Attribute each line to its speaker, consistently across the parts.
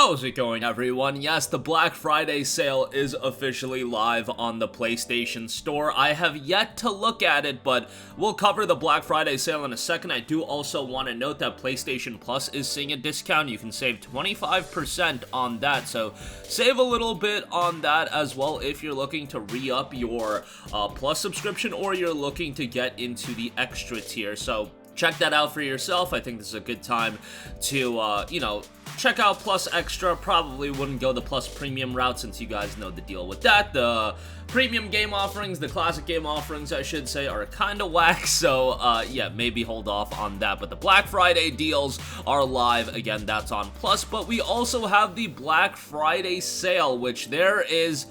Speaker 1: How's it going, everyone? Yes, the Black Friday sale is officially live on the PlayStation Store. I have yet to look at it, but we'll cover the Black Friday sale in a second. I do also want to note that PlayStation Plus is seeing a discount. You can save 25% on that, so save a little bit on that as well if you're looking to re-up your Plus subscription or you're looking to get into the extra tier. So check that out for yourself. I think this is a good time to, check out Plus Extra. Probably wouldn't go the Plus Premium route since you guys know the deal with that. The premium game offerings, the classic game offerings, I should say, are kind of whack. So, yeah, maybe hold off on that. But the Black Friday deals are live. Again, that's on Plus. But we also have the Black Friday sale, which there is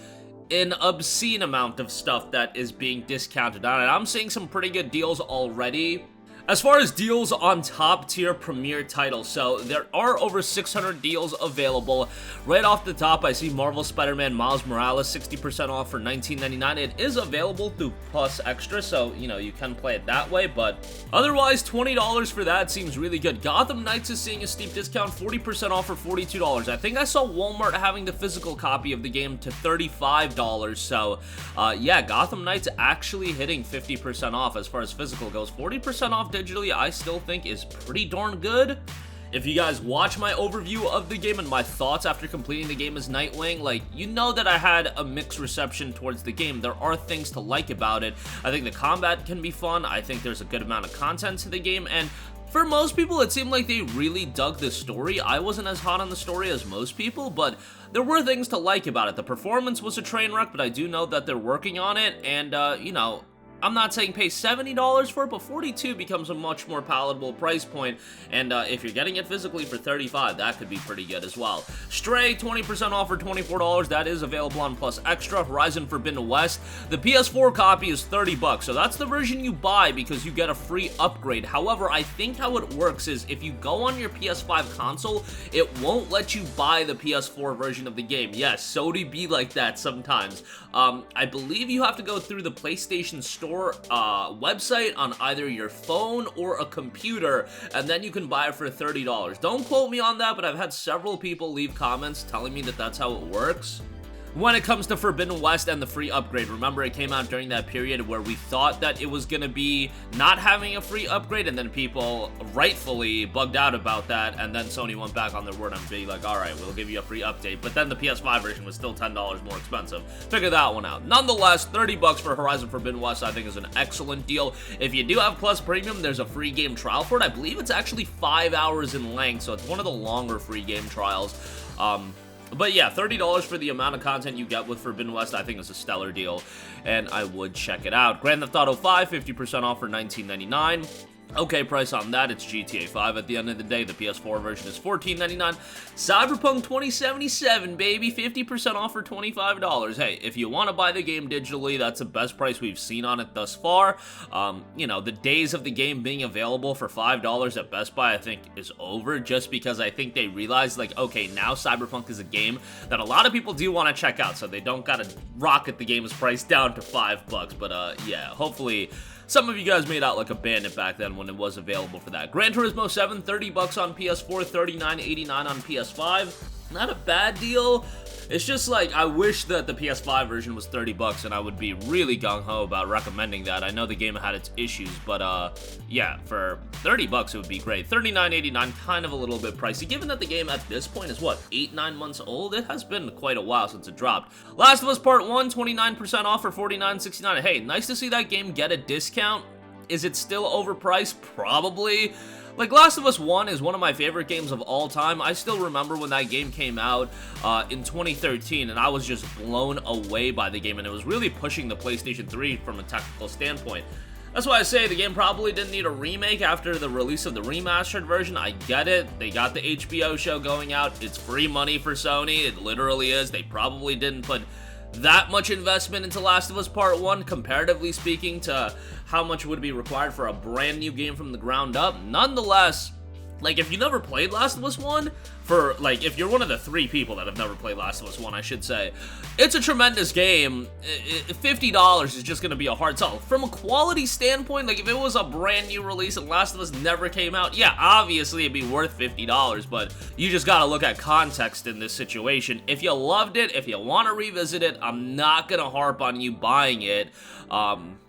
Speaker 1: an obscene amount of stuff that is being discounted on it. I'm seeing some pretty good deals already. As far as deals on top-tier premier titles, so there are over 600 deals available. Right off the top, I see Marvel Spider-Man Miles Morales 60% off for $19.99. It is available through Plus Extra, so, you can play it that way, but otherwise, $20 for that seems really good. Gotham Knights is seeing a steep discount, 40% off for $42. I think I saw Walmart having the physical copy of the game to $35, so, yeah, Gotham Knights actually hitting 50% off as far as physical goes. 40% off digitally, I still think is pretty darn good. If you guys watch my overview of the game and my thoughts after completing the game as Nightwing, you know that I had a mixed reception towards the game. There are things to like about it. I think the combat can be fun. I think there's a good amount of content to the game, and for most people, it seemed like they really dug the story. I wasn't as hot on the story as most people, but there were things to like about it. The performance was a train wreck, but I do know that they're working on it, and, I'm not saying pay $70 for it, but $42 becomes a much more palatable price point, and if you're getting it physically for $35, that could be pretty good as well. Stray, 20% off for $24, that is available on Plus Extra. Horizon Forbidden West, the PS4 copy is $30, so that's the version you buy because you get a free upgrade. However, I think how it works is if you go on your PS5 console, it won't let you buy the PS4 version of the game. Yes, Sony be like that sometimes. I believe you have to go through the PlayStation Store website on either your phone or a computer, and then you can buy it for $30. Don't quote me on that, but I've had several people leave comments telling me that that's how it works. When it comes to Forbidden West and the free upgrade, remember it came out during that period where we thought that it was going to be not having a free upgrade, and then people rightfully bugged out about that, and then Sony went back on their word and be like, alright, we'll give you a free update, but then the PS5 version was still $10 more expensive. Figure that one out. Nonetheless, $30 for Horizon Forbidden West I think is an excellent deal. If you do have Plus Premium, there's a free game trial for it. I believe it's actually 5 hours in length, so it's one of the longer free game trials. But yeah, $30 for the amount of content you get with Forbidden West I think is a stellar deal, and I would check it out. Grand Theft Auto 5, 50% off for $19.99. Okay, price on that, it's GTA 5 at the end of the day. The PS4 version is $14.99. Cyberpunk 2077, baby, 50% off for $25. Hey, if you want to buy the game digitally, that's the best price we've seen on it thus far. The days of the game being available for $5 at Best Buy, I think, is over, just because I think they realized, okay, now Cyberpunk is a game that a lot of people do want to check out, so they don't gotta rocket the game's price down to $5. But, yeah, hopefully some of you guys made out like a bandit back then when it was available for that. Gran Turismo 7, $30 on PS4, $39.89 on PS5. Not a bad deal. It's just I wish that the PS5 version was $30 and I would be really gung-ho about recommending that. I know the game had its issues, but yeah, for $30 it would be great. $39.89, kind of a little bit pricey, given that the game at this point is, 8-9 months old? It has been quite a while since it dropped. Last of Us Part 1, 29% off for $49.69. Hey, nice to see that game get a discount. Is it still overpriced? Probably. Last of Us 1 is one of my favorite games of all time. I still remember when that game came out in 2013, and I was just blown away by the game, and it was really pushing the PlayStation 3 from a technical standpoint. That's why I say the game probably didn't need a remake after the release of the remastered version. I get it. They got the HBO show going out. It's free money for Sony. It literally is. They probably didn't put that much investment into Last of Us Part 1, comparatively speaking, to how much would be required for a brand new game from the ground up. Nonetheless, Like, if you never played Last of Us 1, for, like, if you're one of the 3 people that have never played Last of Us 1, I should say, it's a tremendous game. $50 is just gonna be a hard sell. From a quality standpoint, like, if it was a brand new release and Last of Us never came out, yeah, obviously it'd be worth $50, but you just gotta look at context in this situation. If you loved it, if you want to revisit it, I'm not gonna harp on you buying it.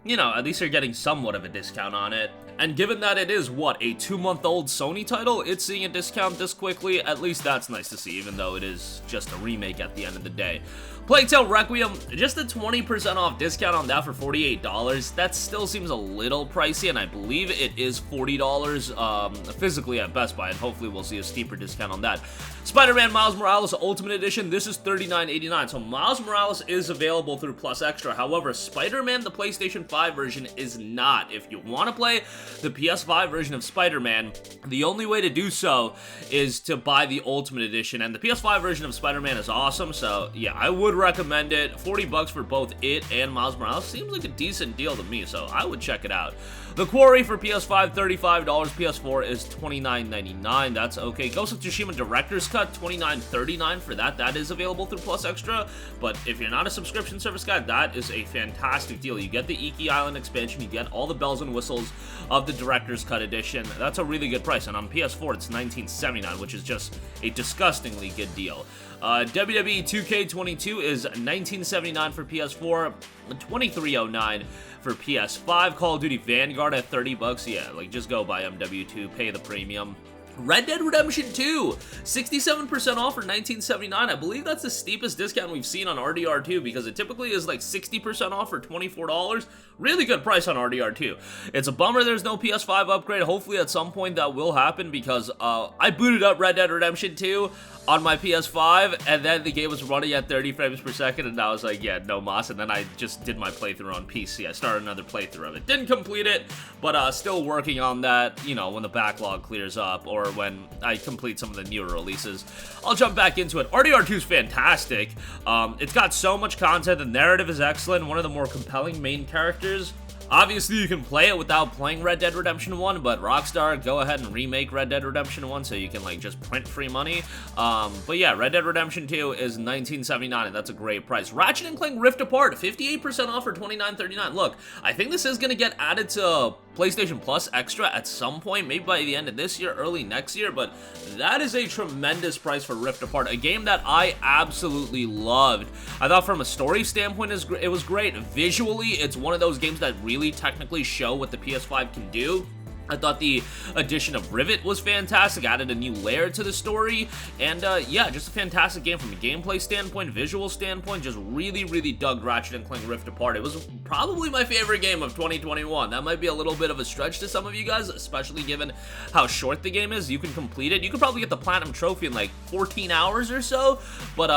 Speaker 1: You know, at least you're getting somewhat of a discount on it. And given that it is, what, a 2-month-old Sony title, it's seeing a discount this quickly, at least that's nice to see, even though it is just a remake at the end of the day. Plague Tale Requiem, just a 20% off discount on that for $48. That still seems a little pricey, and I believe it is $40 physically at Best Buy, and hopefully we'll see a steeper discount on that. Spider-Man Miles Morales Ultimate Edition, this is $39.89, so Miles Morales is available through Plus Extra. However, Spider-Man, the PlayStation 5 version, is not. If you want to play the PS5 version of Spider-Man, the only way to do so is to buy the Ultimate Edition, and the PS5 version of Spider-Man is awesome, so yeah, I would recommend it. $40 for both it and Miles Morales seems like a decent deal to me, so I would check it out. The Quarry for PS5, $35. PS4 is $29.99. That's okay. Ghost of Tsushima Director's Cut, $29.39 for that. That is available through Plus Extra, but if you're not a subscription service guy, that is a fantastic deal. You get the Iki Island expansion, you get all the bells and whistles of the Director's Cut edition. That's a really good price, and on PS4 it's $19.79, which is just a disgustingly good deal. WWE 2K22 is $19.79 for PS4, $23.09 for PS5. Call of Duty Vanguard at $30. Yeah, like, just go buy MW2, pay the premium. Red Dead Redemption 2, 67% off for $19.79. I believe that's the steepest discount we've seen on RDR2 because it typically is like 60% off for $24. Really good price on RDR2. It's a bummer there's no PS5 upgrade. Hopefully at some point that will happen because I booted up Red Dead Redemption 2 on my PS5 and then the game was running at 30 frames per second and I was like, yeah, no mas, and then I just did my playthrough on PC. I started another playthrough of it. Didn't complete it, but still working on that, you know, when the backlog clears up or when I complete some of the newer releases. I'll jump back into it. RDR2 is fantastic. It's got so much content. The narrative is excellent. One of the more compelling main characters. Obviously, you can play it without playing Red Dead Redemption 1, but Rockstar, go ahead and remake Red Dead Redemption 1 so you can, like, just print free money. But yeah, Red Dead Redemption 2 is $19.79, and that's a great price. Ratchet & Clank Rift Apart, 58% off for $29.39. Look, I think this is going to get added to PlayStation Plus Extra at some point, maybe by the end of this year, early next year, but that is a tremendous price for Rift Apart, a game that I absolutely loved. I thought from a story standpoint, it was great. Visually, it's one of those games that really technically show what the PS5 can do. I thought the addition of Rivet was fantastic, added a new layer to the story, and yeah, just a fantastic game from a gameplay standpoint, visual standpoint, just really, really dug Ratchet & Clank Rift Apart. It was probably my favorite game of 2021. That might be a little bit of a stretch to some of you guys, especially given how short the game is. You can complete it. You could probably get the Platinum Trophy in like 14 hours or so, but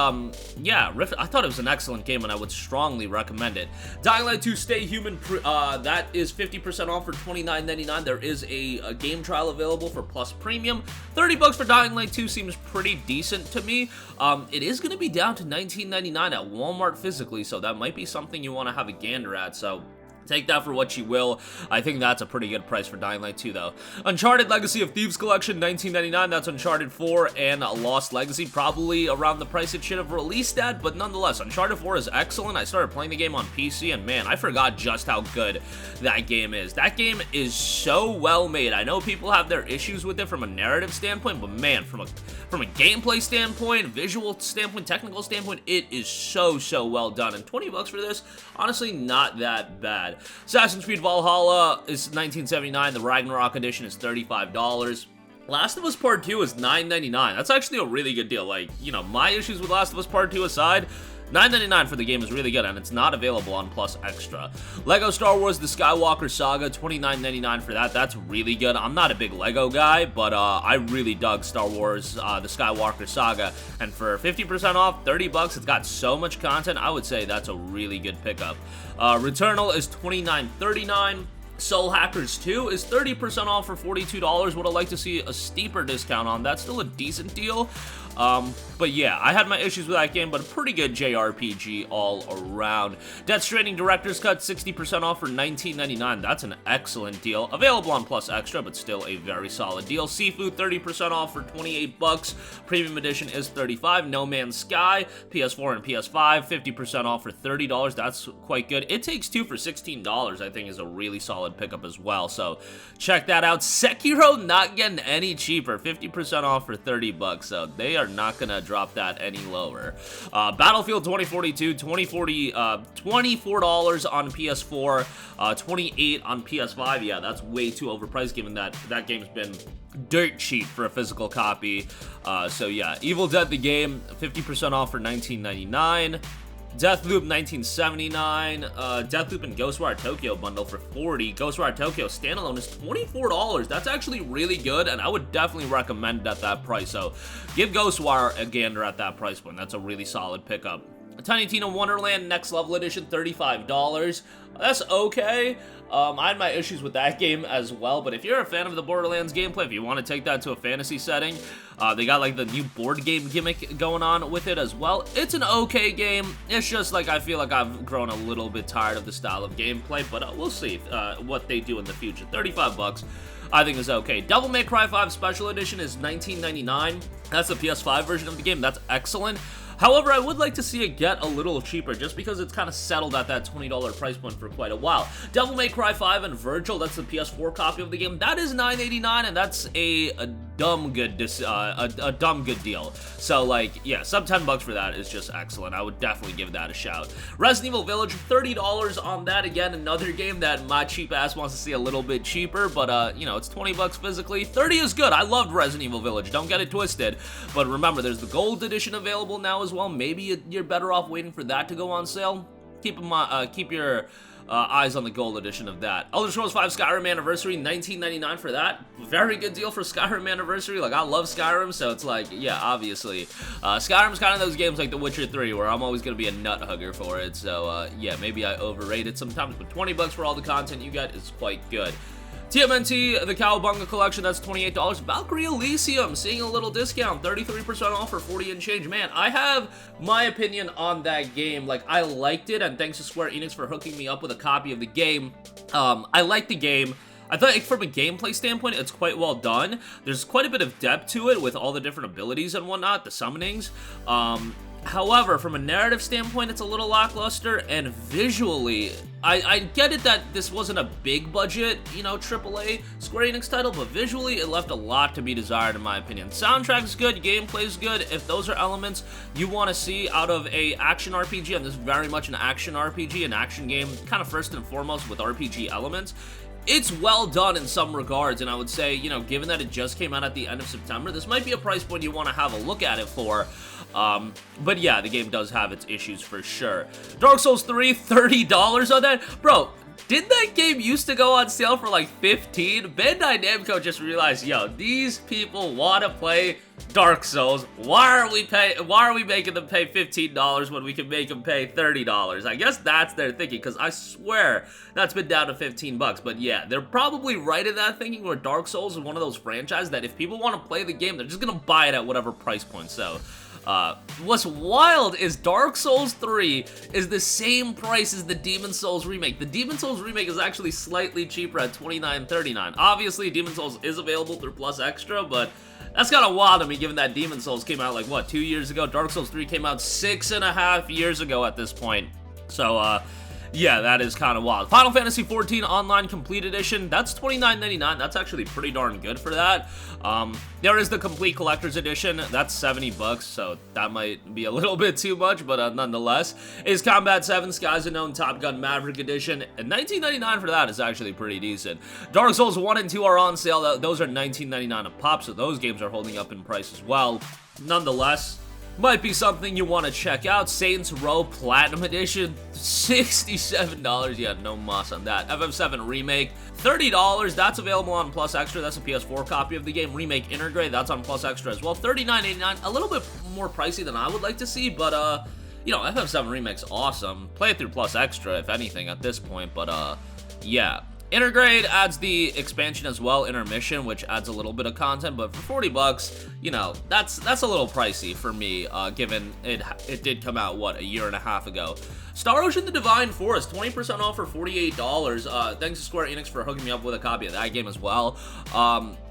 Speaker 1: yeah, Rift, I thought it was an excellent game, and I would strongly recommend it. Dying Light 2 Stay Human, that is 50% off for $29.99. There is a game trial available for Plus Premium. $30 for Dying Light 2 seems pretty decent to me. It is going to be down to $19.99 at Walmart physically, so that might be something you want to have a gander at, so take that for what you will. I think that's a pretty good price for Dying Light 2, though. Uncharted Legacy of Thieves Collection, $19.99. That's Uncharted 4 and Lost Legacy. Probably around the price it should have released at, but nonetheless, Uncharted 4 is excellent. I started playing the game on PC, and man, I forgot just how good that game is. That game is so well made. I know people have their issues with it from a narrative standpoint, but man, from a gameplay standpoint, visual standpoint, technical standpoint, it is so well done. And $20 for this, honestly, not that bad. Assassin's Creed Valhalla is $19.79. The Ragnarok edition is $35. Last of Us Part 2 is $9.99. That's actually a really good deal. Like, you know, my issues with Last of Us Part 2 aside, $9.99 for the game is really good, and it's not available on Plus Extra. Lego Star Wars The Skywalker Saga, $29.99 for that. That's really good. I'm not a big Lego guy, but I really dug Star Wars The Skywalker Saga, and for 50% off, $30, it's got so much content, I would say that's a really good pickup. Returnal is $29.39. Soul Hackers 2 is 30% off for $42. Would I like to see a steeper discount on that? Still a decent deal. But yeah, I had my issues with that game, but a pretty good JRPG all around. Death Stranding Director's Cut, 60% off for $19.99. That's an excellent deal. Available on Plus Extra, but still a very solid deal. Seafood, 30% off for 28 bucks. Premium Edition is 35. No Man's Sky, PS4 and PS5, 50% off for $30. That's quite good. It Takes Two for $16, I think, is a really solid pickup as well. So check that out. Sekiro not getting any cheaper, 50% off for 30 bucks. So they are not gonna drop that any lower. Battlefield 2042, $24 on PS4, 28 on PS5. Yeah, that's way too overpriced given that that game's been dirt cheap for a physical copy. So yeah, Evil Dead the game, 50% off for $19.99. Deathloop 1979, Deathloop and Ghostwire Tokyo bundle for $40. Ghostwire Tokyo standalone is $24. That's actually really good, and I would definitely recommend it at that price. So give Ghostwire a gander at that price point. That's a really solid pickup. Tiny Tina Wonderland Next Level Edition, $35. That's okay. I had my issues with that game as well, but if you're a fan of the Borderlands gameplay, if you want to take that to a fantasy setting, they got like the new board game gimmick going on with it as well. It's an okay game. It's just like I feel like I've grown a little bit tired of the style of gameplay, but we'll see what they do in the future. 35 bucks. I think is okay. Devil May Cry 5 Special Edition is $19.99. That's the PS5 version of the game. That's excellent. However, I would like to see it get a little cheaper just because it's kind of settled at that $20 price point for quite a while. Devil May Cry 5 and Virgil, that's the PS4 copy of the game. That is $9.89, and that's a dumb good deal. So like, yeah, sub 10 bucks for that is just excellent. I would definitely give that a shout. Resident Evil Village, $30 on that. Again, another game that my cheap ass wants to see a little bit cheaper, but you know, it's 20 bucks physically. 30 is good. I loved Resident Evil Village. Don't get it twisted. But remember, there's the gold edition available now as well. Maybe you're better off waiting for that to go on sale. Keep your eyes on the gold edition of that. Elder Scrolls 5 Skyrim Anniversary, $19.99 for that. Very good deal for Skyrim Anniversary. Like, I love Skyrim, so it's like, yeah, obviously. Skyrim's kind of those games like The Witcher 3 where I'm always going to be a nut hugger for it. So, yeah, maybe I overrate it sometimes, but 20 bucks for all the content you get is quite good. TMNT, the Cowabunga Collection, that's $28. Valkyrie Elysium, seeing a little discount, 33% off for 40 and change. Man, I have my opinion on that game. Like, I liked it, and thanks to Square Enix for hooking me up with a copy of the game. I liked the game. I thought, like, from a gameplay standpoint, it's quite well done. There's quite a bit of depth to it with all the different abilities and whatnot, the summonings. However, from a narrative standpoint, it's a little lackluster, and visually, I get it that this wasn't a big budget, you know, AAA Square Enix title, but visually, it left a lot to be desired, in my opinion. Soundtrack's good, gameplay's good. If those are elements you want to see out of a action RPG, and this is very much an action RPG, an action game, kind of first and foremost with RPG elements, it's well done in some regards, and I would say, you know, given that it just came out at the end of September, this might be a price point you want to have a look at it for. But yeah, the game does have its issues for sure. Dark Souls 3, $30 on that? Bro, didn't that game used to go on sale for like $15? Bandai Namco just realized, yo, these people want to play Dark Souls. Why are we making them pay $15 when we can make them pay $30? I guess that's their thinking, because I swear that's been down to 15 bucks. But yeah, they're probably right in that thinking, where Dark Souls is one of those franchises that if people want to play the game, they're just gonna buy it at whatever price point. So what's wild is Dark Souls 3 is the same price as the Demon's Souls remake. The Demon's Souls remake is actually slightly cheaper at $29.39. Obviously, Demon's Souls is available through Plus Extra, but that's kind of wild to me, given that Demon's Souls came out like, what, 2 years ago? Dark Souls 3 came out 6.5 years ago at this point. So, yeah, that is kind of wild. Final Fantasy XIV Online Complete Edition, that's $29.99. That's actually pretty darn good for that. There is the Complete Collector's Edition. That's 70 bucks, so that might be a little bit too much, but nonetheless. Is Combat 7 Skies Unknown Top Gun Maverick Edition, and $19.99 for that is actually pretty decent. Dark Souls 1 and 2 are on sale. Those are $19.99 a pop, so those games are holding up in price as well. Nonetheless, might be something you want to check out. Saints Row Platinum Edition, $67. Yeah, no moss on that. FF7 Remake, $30. That's available on Plus Extra. That's a PS4 copy of the game. Remake Intergrade, that's on Plus Extra as well. $39.89. A little bit more pricey than I would like to see, but, you know, FF7 Remake's awesome. Play it through Plus Extra, if anything, at this point, but, yeah. Intergrade adds the expansion as well, Intermission, which adds a little bit of content, but for 40 bucks, you know, that's a little pricey for me, given it did come out, what, a year and a half ago. Star Ocean: The Divine Forest, 20% off for $48. Thanks to Square Enix for hooking me up with a copy of that game as well.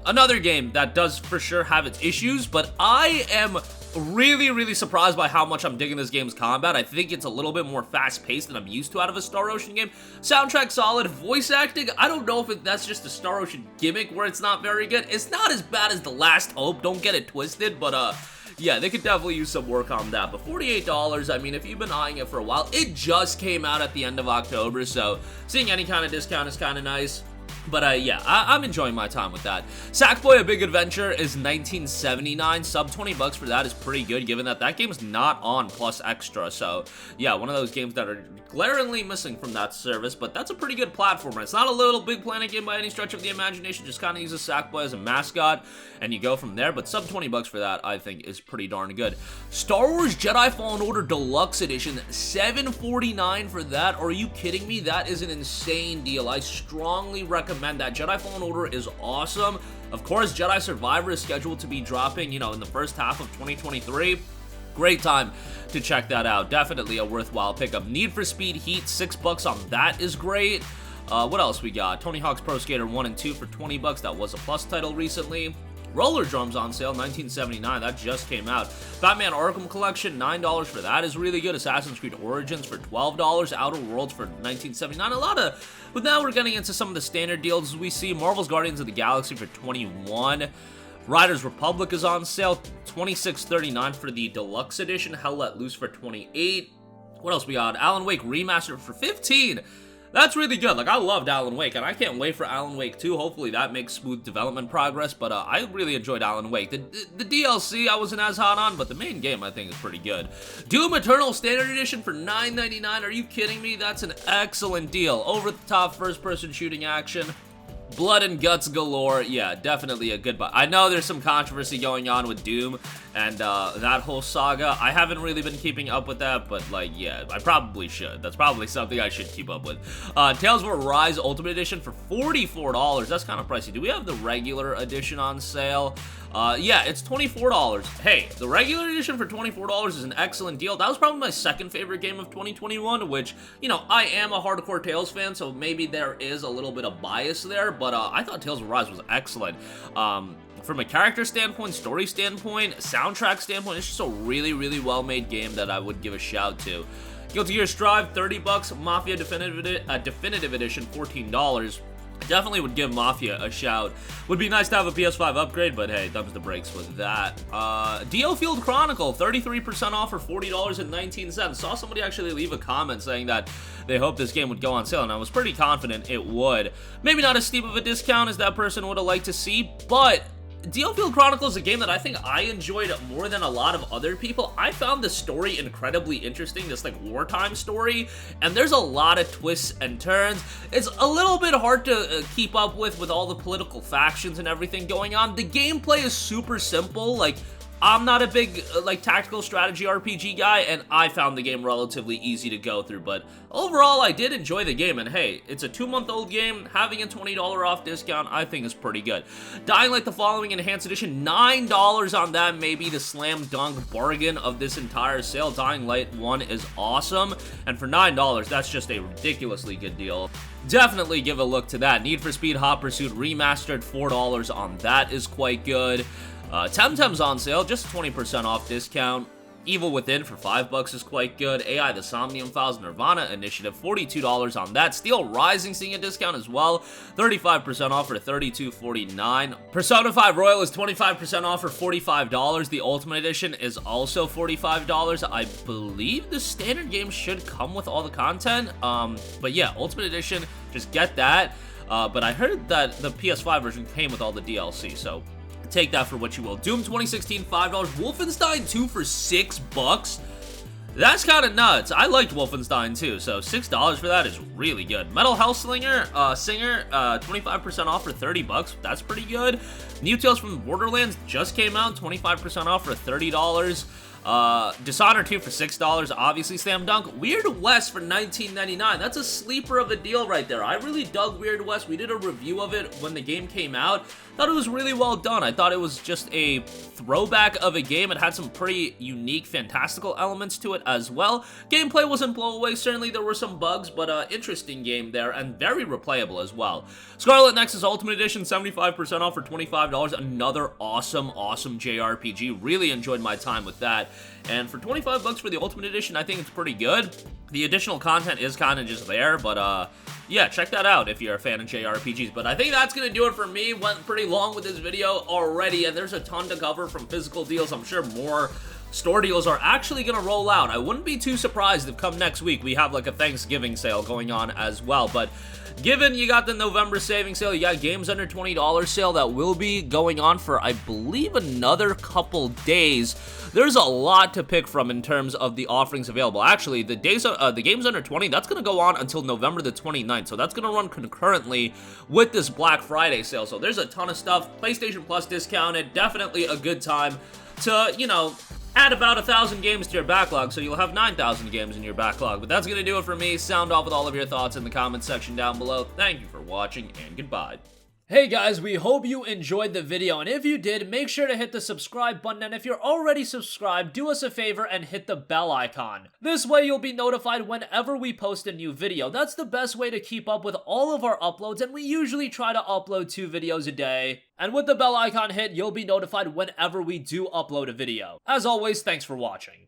Speaker 1: Another game that does for sure have its issues, but I am really surprised by how much I'm digging this game's combat. I think it's a little bit more fast-paced than I'm used to out of a Star Ocean game. Soundtrack solid. Voice acting, I don't know if that's just a Star Ocean gimmick where it's not very good. It's not as bad as The Last Hope, don't get it twisted, but yeah, they could definitely use some work on that. But $48, I mean, if you've been eyeing it for a while, it just came out at the end of October, so seeing any kind of discount is kind of nice. But yeah, I'm enjoying my time with that. Sackboy: A Big Adventure is $19.79. Sub 20 bucks for that is pretty good, given that that game is not on Plus Extra. So yeah, one of those games that are glaringly missing from that service, but that's a pretty good platformer. It's not a Little Big Planet game by any stretch of the imagination, just kind of uses Sackboy as a mascot, and you go from there, but sub 20 bucks for that, I think, is pretty darn good. Star Wars Jedi Fallen Order Deluxe Edition, $7.49 for that. Are you kidding me? That is an insane deal. I strongly recommend that. Jedi Fallen Order is awesome. Of course, Jedi Survivor is scheduled to be dropping, you know, in the first half of 2023. Great time to check that out. Definitely a worthwhile pickup. Need for Speed Heat, $6 on that is great. What else we got? Tony Hawk's Pro Skater 1 and 2 for 20 bucks. That was a Plus title recently. Roller Drums on sale, $19.79. That just came out. Batman Arkham Collection, $9 for that is really good. Assassin's Creed Origins for $12. Outer Worlds for $19.79. A lot of... But now we're getting into some of the standard deals we see. Marvel's Guardians of the Galaxy for $21. Riders Republic is on sale, $26.39 for the Deluxe Edition. Hell Let Loose for $28. What else we got? Alan Wake Remastered for $15. That's really good. Like, I loved Alan Wake, and I can't wait for Alan Wake 2. Hopefully that makes smooth development progress, but I really enjoyed Alan Wake. The DLC I wasn't as hot on, but the main game I think is pretty good. Doom Eternal Standard Edition for $9.99. Are you kidding me? That's an excellent deal. Over-the-top first-person shooting action. Blood and guts galore. Yeah, definitely a good buy. I know there's some controversy going on with Doom and that whole saga. I haven't really been keeping up with that, but like, yeah, I probably should. That's probably something I should keep up with. Tales of Arise Ultimate Edition for $44. That's kind of pricey. Do we have the regular edition on sale? Yeah, it's $24. Hey, the regular edition for $24 is an excellent deal. That was probably my second favorite game of 2021, which, you know, I am a hardcore Tales fan, so maybe there is a little bit of bias there, but I thought Tales of Arise was excellent. From a character standpoint, story standpoint, soundtrack standpoint, it's just a really well-made game that I would give a shout to. Guilty Gear Strive, $30. Mafia Definitive Edition, $14. Definitely would give Mafia a shout. Would be nice to have a PS5 upgrade, but hey, thumbs the brakes with that. DL Field Chronicle, 33% off for $40.19. Saw somebody actually leave a comment saying that they hoped this game would go on sale, and I was pretty confident it would. Maybe not as steep of a discount as that person would have liked to see, but DL Field Chronicle is a game that I think I enjoyed more than a lot of other people. I found the story incredibly interesting, this like wartime story, and there's a lot of twists and turns. It's a little bit hard to keep up with all the political factions and everything going on. The gameplay is super simple. Like, I'm not a big, like, tactical strategy RPG guy, and I found the game relatively easy to go through, but overall, I did enjoy the game, and hey, it's a 2-month-old game. Having a $20 off discount, I think is pretty good. Dying Light the Following Enhanced Edition, $9 on that, maybe the slam dunk bargain of this entire sale. Dying Light 1 is awesome, and for $9, that's just a ridiculously good deal. Definitely give a look to that. Need for Speed Hot Pursuit Remastered, $4 on that is quite good. Temtem's on sale, just 20% off discount. Evil Within for $5 is quite good. AI The Somnium Files Nirvana Initiative, $42 on that. Steel Rising seeing a discount as well, 35% off for $32.49. Persona 5 Royal is 25% off for $45. The Ultimate Edition is also $45. I believe the standard game should come with all the content, but yeah, Ultimate Edition, just get that. But I heard that the PS5 version came with all the DLC, so take that for what you will. Doom 2016, $5. Wolfenstein 2 for $6. That's kind of nuts. I liked Wolfenstein 2, so $6 for that is really good. Metal Hellsinger, Singer, 25% off for $30. That's pretty good. New Tales from Borderlands just came out, 25% off for $30. Dishonored 2 for $6, obviously slam dunk. Weird West for $19.99. That's a sleeper of a deal right there. I really dug Weird West. We did a review of it when the game came out. Thought it was really well done. I thought it was just a throwback of a game. It had some pretty unique, fantastical elements to it as well. Gameplay wasn't blow away. Certainly there were some bugs, but interesting game there and very replayable as well. Scarlet Nexus Ultimate Edition, 75% off for $25. Another awesome JRPG. Really enjoyed my time with that. And for 25 bucks for the Ultimate Edition, I think it's pretty good. The additional content is kind of just there, but yeah, check that out if you're a fan of JRPGs. But I think that's going to do it for me. Went pretty long with this video already, and there's a ton to cover from physical deals. I'm sure more store deals are actually going to roll out. I wouldn't be too surprised if come next week we have like a Thanksgiving sale going on as well. But given you got the November savings sale, you got games under $20 sale that will be going on for, I believe, another couple days. There's a lot to pick from in terms of the offerings available. Actually, the games under 20, that's going to go on until November the 29th. So that's going to run concurrently with this Black Friday sale. So there's a ton of stuff. PlayStation Plus discounted. Definitely a good time to, you know, add about 1,000 games to your backlog, so you'll have 9,000 games in your backlog. But that's going to do it for me. Sound off with all of your thoughts in the comments section down below. Thank you for watching, and goodbye. Hey guys, we hope you enjoyed the video, and if you did, make sure to hit the subscribe button, and if you're already subscribed, do us a favor and hit the bell icon. This way you'll be notified whenever we post a new video. That's the best way to keep up with all of our uploads, and we usually try to upload 2 videos a day. And with the bell icon hit, you'll be notified whenever we do upload a video. As always, thanks for watching.